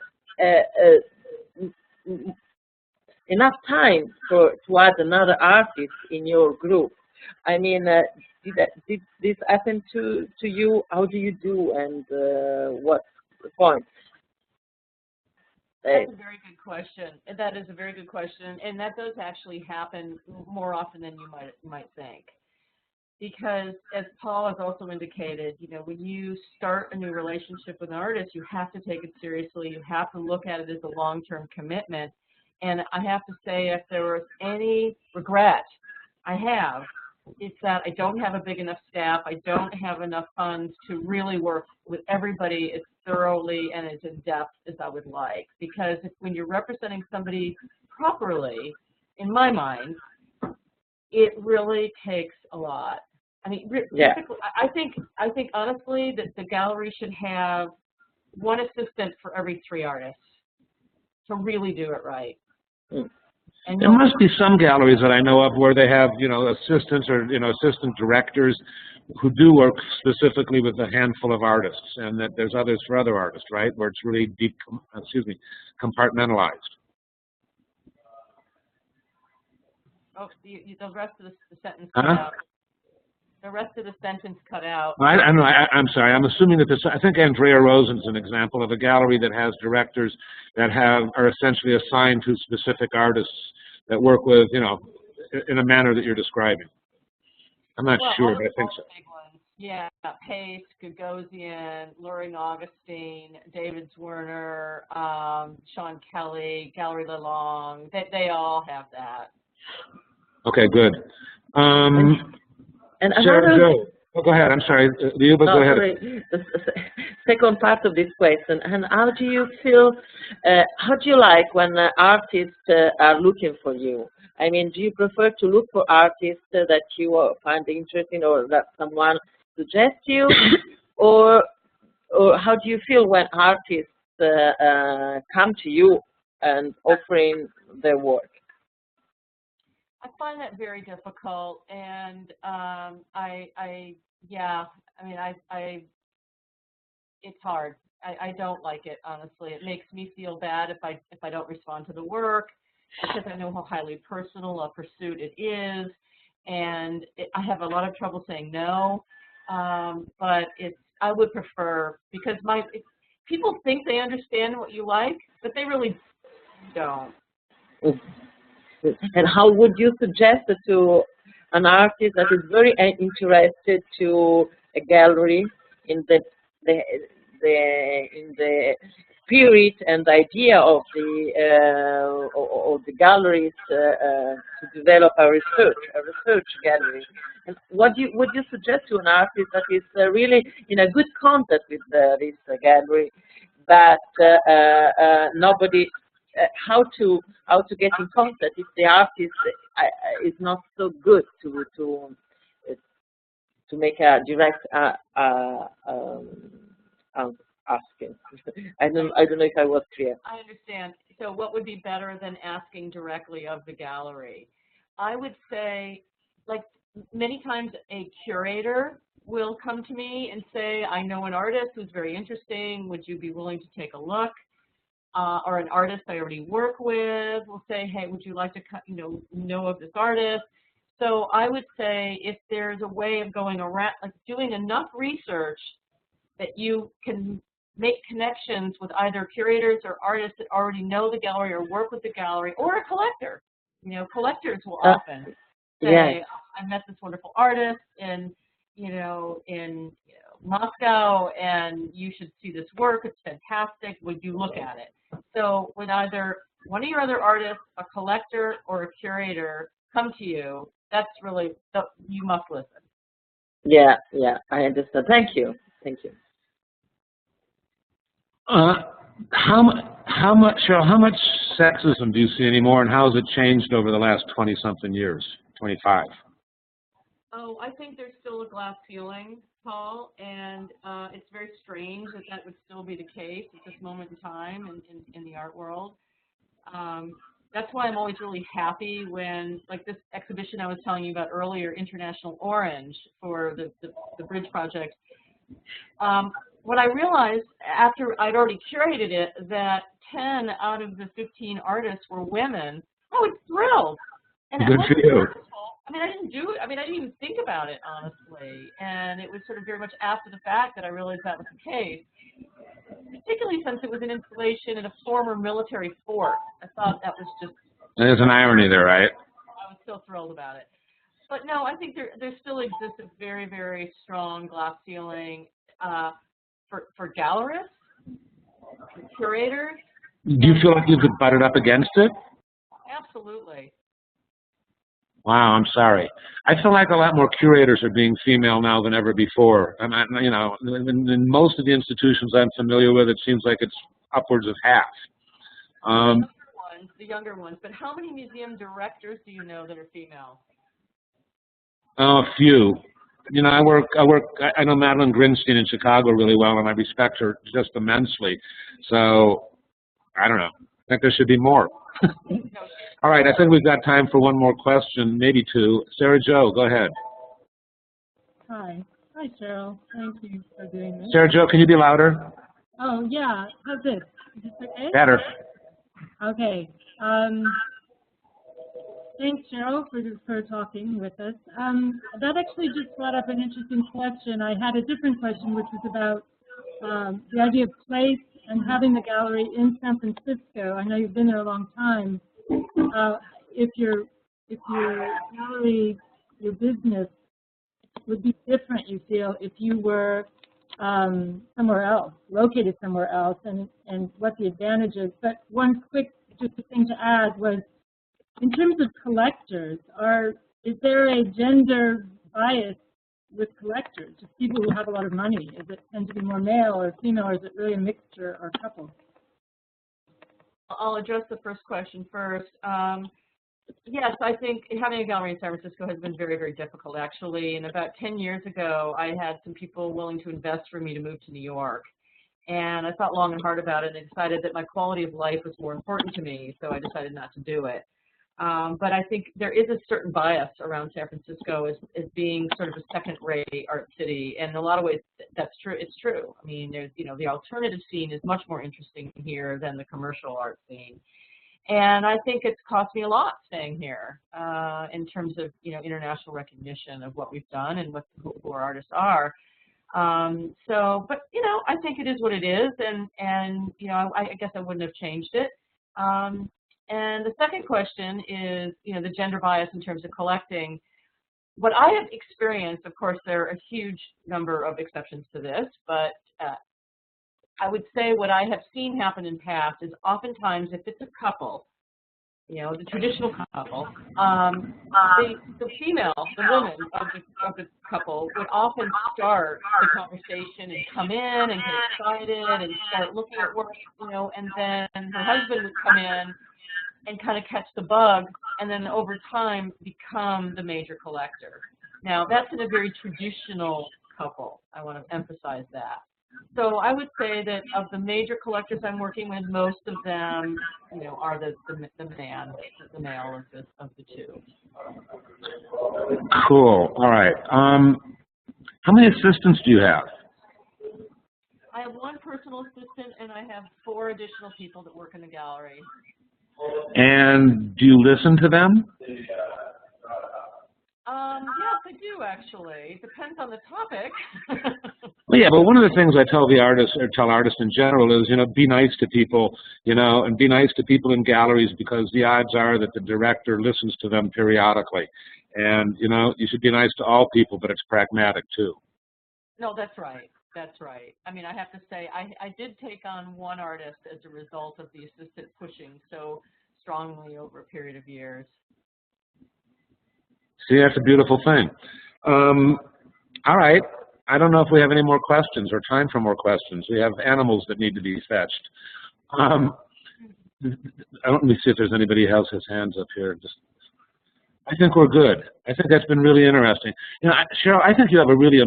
enough time to add another artist in your group? I mean, did this happen to you? How do you do, and what's the point? That's a very good question. That is a very good question, and that does actually happen more often than you might think. because as Paul has also indicated, you know, when you start a new relationship with an artist, you have to take it seriously. You have to look at it as a long-term commitment. And I have to say, if there was any regret I have, it's that I don't have a big enough staff. I don't have enough funds to really work with everybody as thoroughly and as in-depth as I would like. Because when you're representing somebody properly, in my mind, it really takes a lot. I mean, I think honestly that the gallery should have one assistant for every 3 artists to really do it right. And there must be some galleries that I know of where they have, you know, assistants or, you know, assistant directors who do work specifically with a handful of artists, and that there's others for other artists, right, where it's really compartmentalized. Oh, the rest of the sentence cut out. The rest of the sentence cut out. I know. I'm sorry. I'm assuming that this. I think Andrea Rosen's an example of a gallery that has directors that are essentially assigned to specific artists that work with, you know, in a manner that you're describing. I'm not sure, but I think so. Yeah, Pace, Gagosian, Luring Augustine, David Zwerner, Sean Kelly, Gallery Lalong. They all have that. Okay, good. And Joe, go ahead. I'm sorry. Go ahead. Sorry. The second part of this question. And how do you feel? How do you like when artists are looking for you? I mean, do you prefer to look for artists that you find interesting, or that someone suggests you, or how do you feel when artists come to you and offering their work? I find that very difficult, and it's hard. I don't like it, honestly. It makes me feel bad if I don't respond to the work, because I know how highly personal a pursuit it is, and I have a lot of trouble saying no. But I would prefer, because people think they understand what you like, but they really don't. And how would you suggest to an artist that is very interested to a gallery in the spirit and idea of the galleries to develop a research gallery? And what would you suggest to an artist that is really in a good contact with this gallery, but nobody? How to get in contact if the artist is not so good to make a direct asking. I don't know if I was clear. I understand. So what would be better than asking directly of the gallery? I would say, like, many times a curator will come to me and say, I know an artist who's very interesting. Would you be willing to take a look? Or an artist I already work with will say, hey, would you like to know of this artist? So I would say, if there's a way of going around, like doing enough research that you can make connections with either curators or artists that already know the gallery or work with the gallery, or a collector. You know, collectors will often say, yes. I met this wonderful artist in Moscow, and you should see this work. It's fantastic. Would you look at it? So when either one of your other artists, a collector, or a curator come to you, that's really, you must listen. Yeah, I understand. Thank you. How much sexism do you see anymore, and how has it changed over the last 20-something years, 25? Oh, I think there's still a glass ceiling, Paul, and it's very strange that would still be the case at this moment in time in the art world. That's why I'm always really happy when, like this exhibition I was telling you about earlier, International Orange, for the Bridge Project. What I realized after I'd already curated it, that 10 out of the 15 artists were women, I was thrilled. And good for you. I didn't even think about it, honestly. And it was sort of very much after the fact that I realized that was the case, particularly since it was an installation in a former military fort. I thought that was just... There's an irony there, right? I was so thrilled about it. But no, I think there still exists a very, very strong glass ceiling for gallerists, for curators. Do you feel like you could butt it up against it? Absolutely. Wow, I'm sorry. I feel like a lot more curators are being female now than ever before. And you know, in most of the institutions I'm familiar with, it seems like it's upwards of half. The younger ones. But how many museum directors do you know that are female? Oh, a few. You know, I know Madeline Grinstein in Chicago really well, and I respect her just immensely. So, I don't know. I think there should be more. All right, I think we've got time for one more question, maybe two. Sarah Jo, go ahead. Hi. Hi, Cheryl. Thank you for doing this. Sarah Jo, can you be louder? Oh, yeah. How's this? Is this okay? Better. Okay. Thanks, Cheryl, for talking with us. That actually just brought up an interesting question. I had a different question, which was about the idea of place and having the gallery in San Francisco. I know you've been there a long time. If your gallery, your business would be different, you feel, if you were somewhere else, located somewhere else, and what the advantages. But one quick just thing to add was, in terms of collectors, is there a gender bias with collectors? Just people who have a lot of money? Does it tend to be more male or female, or is it really a mixture or couple? I'll address the first question first. Yes, I think having a gallery in San Francisco has been very, very difficult, actually. And about 10 years ago, I had some people willing to invest for me to move to New York. And I thought long and hard about it and decided that my quality of life was more important to me, so I decided not to do it. But I think there is a certain bias around San Francisco as being sort of a second-rate art city, and in a lot of ways that's true. It's true. I mean, there's, you know, the alternative scene is much more interesting here than the commercial art scene, and I think it's cost me a lot staying here in terms of, you know, international recognition of what we've done and who our artists are. But you know, I think it is what it is, and you know, I guess I wouldn't have changed it. And the second question is, you know, the gender bias in terms of collecting. What I have experienced, of course, there are a huge number of exceptions to this, but I would say what I have seen happen in past is oftentimes if it's a couple, you know, the traditional couple, the female, the woman of the couple would often start the conversation and come in and get excited and start looking at work, you know, and then her husband would come in and kind of catch the bug, and then over time become the major collector. Now, that's in a very traditional couple. I want to emphasize that. So I would say that of the major collectors I'm working with, most of them, you know, are the male of the two. Cool. All right. How many assistants do you have? I have one personal assistant, and I have 4 additional people that work in the gallery. And do you listen to them? Yes, I do, actually. It depends on the topic. Well, yeah, but one of the things I tell the artists, or tell artists in general, is, you know, be nice to people, you know, and be nice to people in galleries, because the odds are that the director listens to them periodically. And, you know, you should be nice to all people, but it's pragmatic, too. No, that's right. That's right. I mean, I have to say, I did take on one artist as a result of the assistant pushing so strongly over a period of years. See, that's a beautiful thing. All right. I don't know if we have any more questions or time for more questions. We have animals that need to be fetched. Let me see if there's anybody else has hands up here. I think we're good. I think that's been really interesting. You know, Cheryl, I think you have a really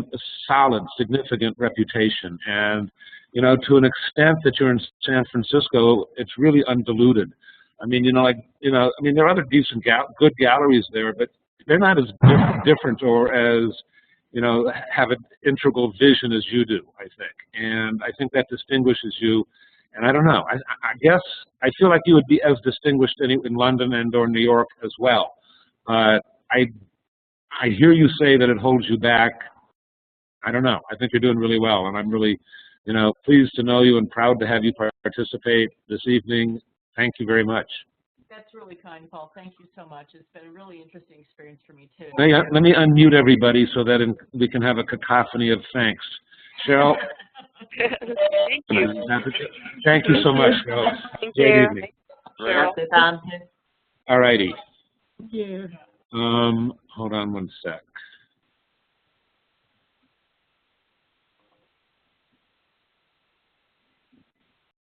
solid, significant reputation, and, you know, to an extent that you're in San Francisco, it's really undiluted. I mean, you know, like, you know, I mean, there are other decent, good galleries there, but they're not as different or as, you know, have an integral vision as you do, I think. And I think that distinguishes you. And I don't know, I guess I feel like you would be as distinguished in London and or New York as well. But I hear you say that it holds you back. I don't know. I think you're doing really well, and I'm really, you know, pleased to know you and proud to have you participate this evening. Thank you very much. That's really kind, Paul. Thank you so much. It's been a really interesting experience for me, too. Let me unmute everybody so that we can have a cacophony of thanks. Cheryl? Thank you. Thank you so much, Cheryl. Thank Great you. evening. Cheryl. All righty. Thank you. Hold on one sec.